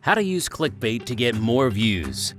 How to use clickbait to get more views.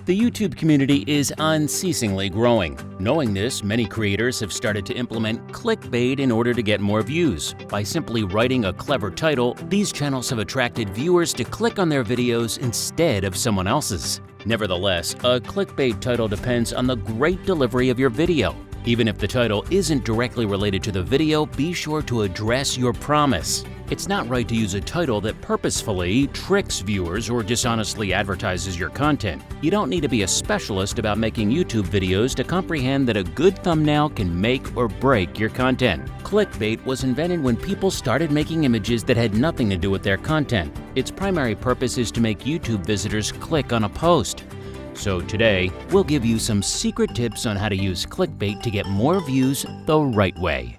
The YouTube community is unceasingly growing. Knowing this, many creators have started to implement clickbait in order to get more views. By simply writing a clever title, these channels have attracted viewers to click on their videos instead of someone else's. Nevertheless, a clickbait title depends on the great delivery of your video. Even if the title isn't directly related to the video, be sure to address your promise. It's not right to use a title that purposefully tricks viewers or dishonestly advertises your content. You don't need to be a specialist about making YouTube videos to comprehend that a good thumbnail can make or break your content. Clickbait was invented when people started making images that had nothing to do with their content. Its primary purpose is to make YouTube visitors click on a post. So today, we'll give you some secret tips on how to use clickbait to get more views the right way.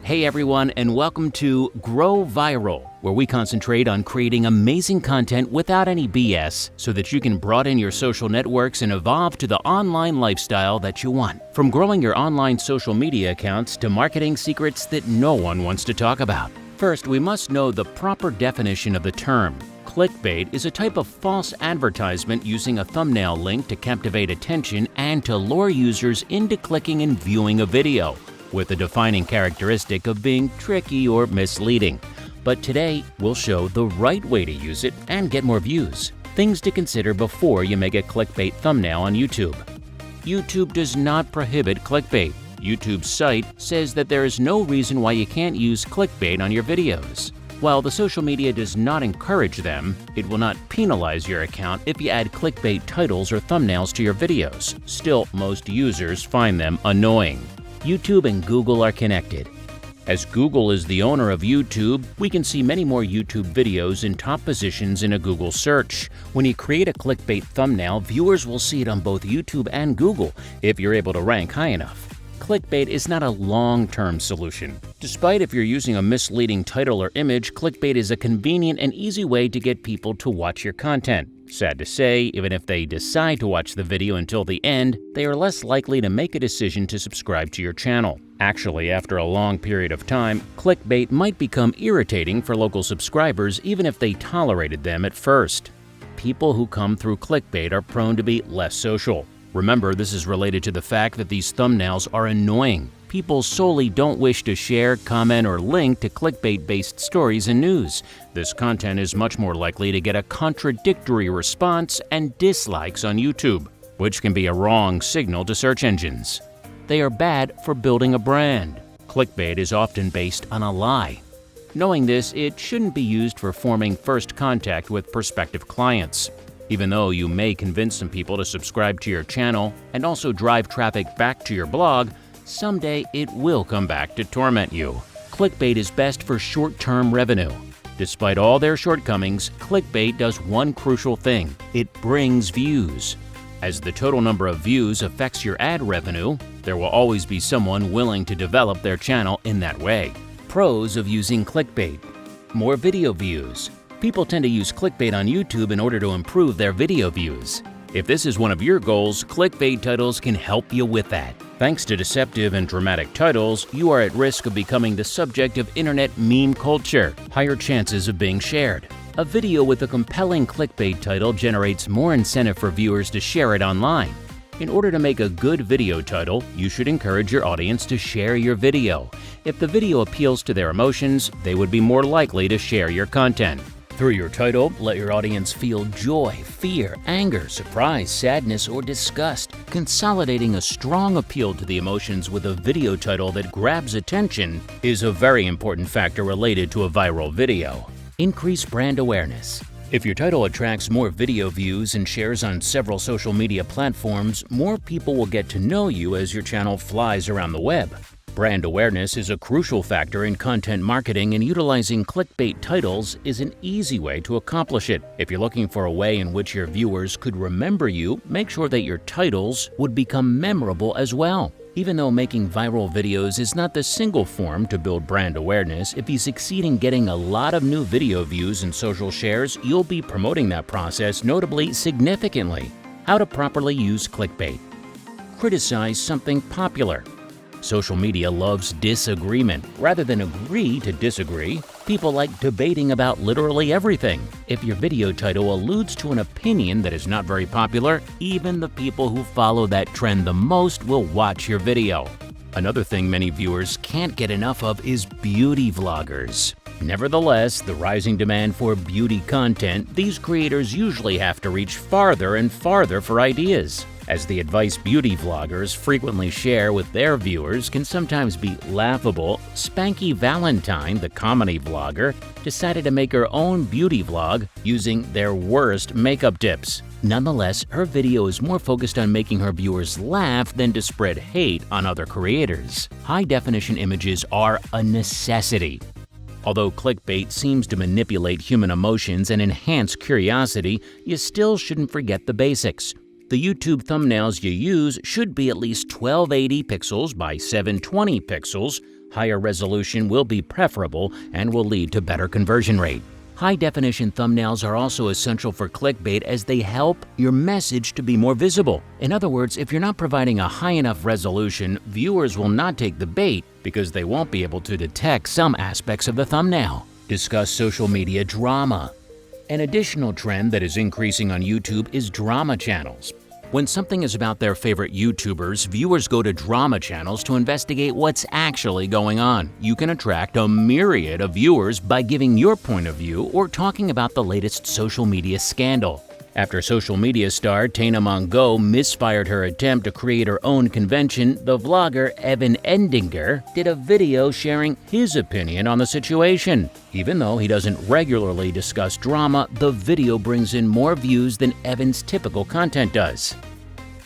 Hey everyone, and welcome to Grow Viral, where we concentrate on creating amazing content without any BS so that you can broaden your social networks and evolve to the online lifestyle that you want. From growing your online social media accounts to marketing secrets that no one wants to talk about. First, we must know the proper definition of the term. Clickbait is a type of false advertisement using a thumbnail link to captivate attention and to lure users into clicking and viewing a video, with the defining characteristic of being tricky or misleading. But today, we'll show the right way to use it and get more views. Things to consider before you make a clickbait thumbnail on YouTube. YouTube does not prohibit clickbait. YouTube's site says that there is no reason why you can't use clickbait on your videos. While the social media does not encourage them, it will not penalize your account if you add clickbait titles or thumbnails to your videos. Still, most users find them annoying. YouTube and Google are connected. As Google is the owner of YouTube, we can see many more YouTube videos in top positions in a Google search. When you create a clickbait thumbnail, viewers will see it on both YouTube and Google if you're able to rank high enough. Clickbait is not a long-term solution. Despite if you're using a misleading title or image, clickbait is a convenient and easy way to get people to watch your content. Sad to say, even if they decide to watch the video until the end, they are less likely to make a decision to subscribe to your channel. Actually, after a long period of time, clickbait might become irritating for local subscribers even if they tolerated them at first. People who come through clickbait are prone to be less social. Remember, this is related to the fact that these thumbnails are annoying. People solely don't wish to share, comment, or link to clickbait-based stories and news. This content is much more likely to get a contradictory response and dislikes on YouTube, which can be a wrong signal to search engines. They are bad for building a brand. Clickbait is often based on a lie. Knowing this, it shouldn't be used for forming first contact with prospective clients. Even though you may convince some people to subscribe to your channel and also drive traffic back to your blog, someday it will come back to torment you. Clickbait is best for short-term revenue. Despite all their shortcomings, clickbait does one crucial thing: it brings views. As the total number of views affects your ad revenue, there will always be someone willing to develop their channel in that way. Pros of using clickbait: more video views. People tend to use clickbait on YouTube in order to improve their video views. If this is one of your goals, clickbait titles can help you with that. Thanks to deceptive and dramatic titles, you are at risk of becoming the subject of internet meme culture, higher chances of being shared. A video with a compelling clickbait title generates more incentive for viewers to share it online. In order to make a good video title, you should encourage your audience to share your video. If the video appeals to their emotions, they would be more likely to share your content. Through your title, let your audience feel joy, fear, anger, surprise, sadness, or disgust. Consolidating a strong appeal to the emotions with a video title that grabs attention is a very important factor related to a viral video. Increase brand awareness. If your title attracts more video views and shares on several social media platforms, more people will get to know you as your channel flies around the web. Brand awareness is a crucial factor in content marketing, and utilizing clickbait titles is an easy way to accomplish it. If you're looking for a way in which your viewers could remember you, make sure that your titles would become memorable as well. Even though making viral videos is not the single form to build brand awareness, if you succeed in getting a lot of new video views and social shares, you'll be promoting that process notably significantly. How to properly use clickbait. Criticize something popular. Social media loves disagreement. Rather than agree to disagree, people like debating about literally everything. If your video title alludes to an opinion that is not very popular, even the people who follow that trend the most will watch your video. Another thing many viewers can't get enough of is beauty vloggers. Nevertheless, the rising demand for beauty content, these creators usually have to reach farther and farther for ideas, as the advice beauty vloggers frequently share with their viewers can sometimes be laughable. Spanky Valentine, the comedy vlogger, decided to make her own beauty vlog using their worst makeup tips. Nonetheless, her video is more focused on making her viewers laugh than to spread hate on other creators. High-definition images are a necessity. Although clickbait seems to manipulate human emotions and enhance curiosity, you still shouldn't forget the basics. The YouTube thumbnails you use should be at least 1280 pixels by 720 pixels. Higher resolution will be preferable and will lead to better conversion rate. High-definition thumbnails are also essential for clickbait as they help your message to be more visible. In other words, if you're not providing a high enough resolution, viewers will not take the bait because they won't be able to detect some aspects of the thumbnail. Discuss social media drama. An additional trend that is increasing on YouTube is drama channels. When something is about their favorite YouTubers, viewers go to drama channels to investigate what's actually going on. You can attract a myriad of viewers by giving your point of view or talking about the latest social media scandal. After social media star Tana Mongeau misfired her attempt to create her own convention, the vlogger Evan Endinger did a video sharing his opinion on the situation. Even though he doesn't regularly discuss drama, the video brings in more views than Evan's typical content does.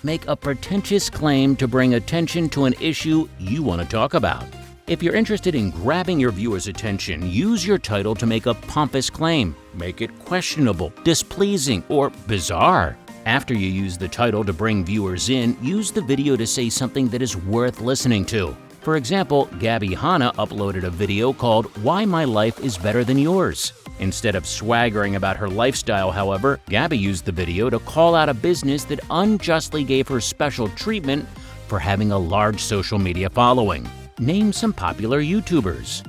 Make a pretentious claim to bring attention to an issue you want to talk about. If you're interested in grabbing your viewers' attention, use your title to make a pompous claim. Make it questionable, displeasing, or bizarre. After you use the title to bring viewers in, use the video to say something that is worth listening to. For example, Gabby Hanna uploaded a video called "Why My Life is Better Than Yours." Instead of swaggering about her lifestyle, however, Gabby used the video to call out a business that unjustly gave her special treatment for having a large social media following. Name some popular YouTubers.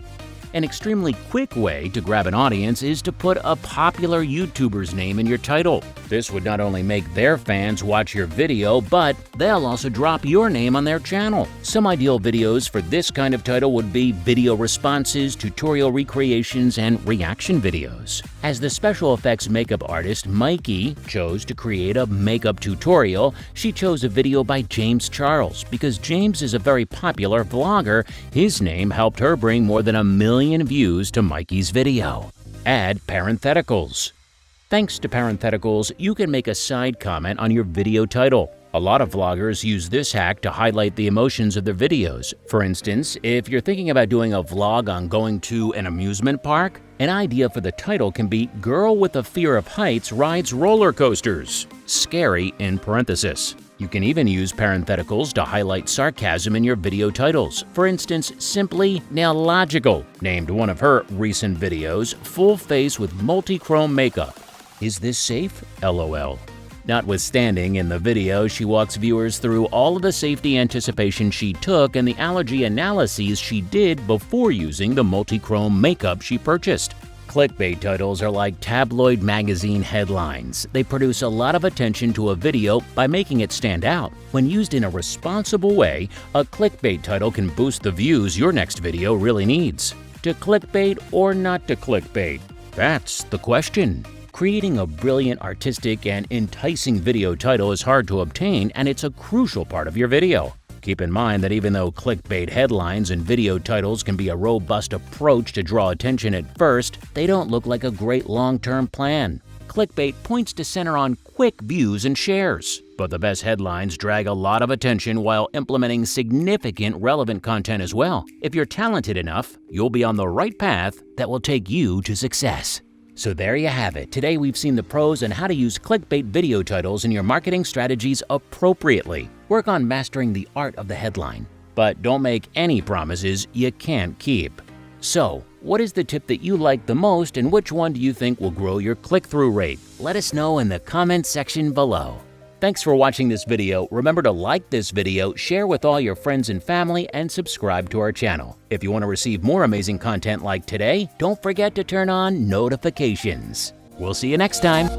An extremely quick way to grab an audience is to put a popular YouTuber's name in your title. This would not only make their fans watch your video, but they'll also drop your name on their channel. Some ideal videos for this kind of title would be video responses, tutorial recreations, and reaction videos. As the special effects makeup artist Mikey chose to create a makeup tutorial, she chose a video by James Charles. Because James is a very popular vlogger, his name helped her bring more than 1 million views to Mikey's video. Add parentheticals. Thanks to parentheticals, you can make a side comment on your video title. A lot of vloggers use this hack to highlight the emotions of their videos. For instance, if you're thinking about doing a vlog on going to an amusement park, an idea for the title can be "Girl with a Fear of Heights Rides Roller Coasters." Scary in parenthesis. You can even use parentheticals to highlight sarcasm in your video titles. For instance, Simply Nailogical named one of her recent videos "Full Face with Multi-Chrome Makeup." Is this safe? LOL. Notwithstanding, in the video, she walks viewers through all of the safety anticipation she took and the allergy analyses she did before using the multi-chrome makeup she purchased. Clickbait titles are like tabloid magazine headlines. They produce a lot of attention to a video by making it stand out. When used in a responsible way, a clickbait title can boost the views your next video really needs. To clickbait or not to clickbait? That's the question. Creating a brilliant, artistic, and enticing video title is hard to obtain, and it's a crucial part of your video. Keep in mind that even though clickbait headlines and video titles can be a robust approach to draw attention at first, they don't look like a great long-term plan. Clickbait points to center on quick views and shares, but the best headlines drag a lot of attention while implementing significant relevant content as well. If you're talented enough, you'll be on the right path that will take you to success. So there you have it. Today we've seen the pros on how to use clickbait video titles in your marketing strategies appropriately. Work on mastering the art of the headline, but don't make any promises you can't keep. So, what is the tip that you like the most, and which one do you think will grow your click-through rate? Let us know in the comments section below. Thanks for watching this video. Remember to like this video, share with all your friends and family, and subscribe to our channel. If you want to receive more amazing content like today, don't forget to turn on notifications. We'll see you next time.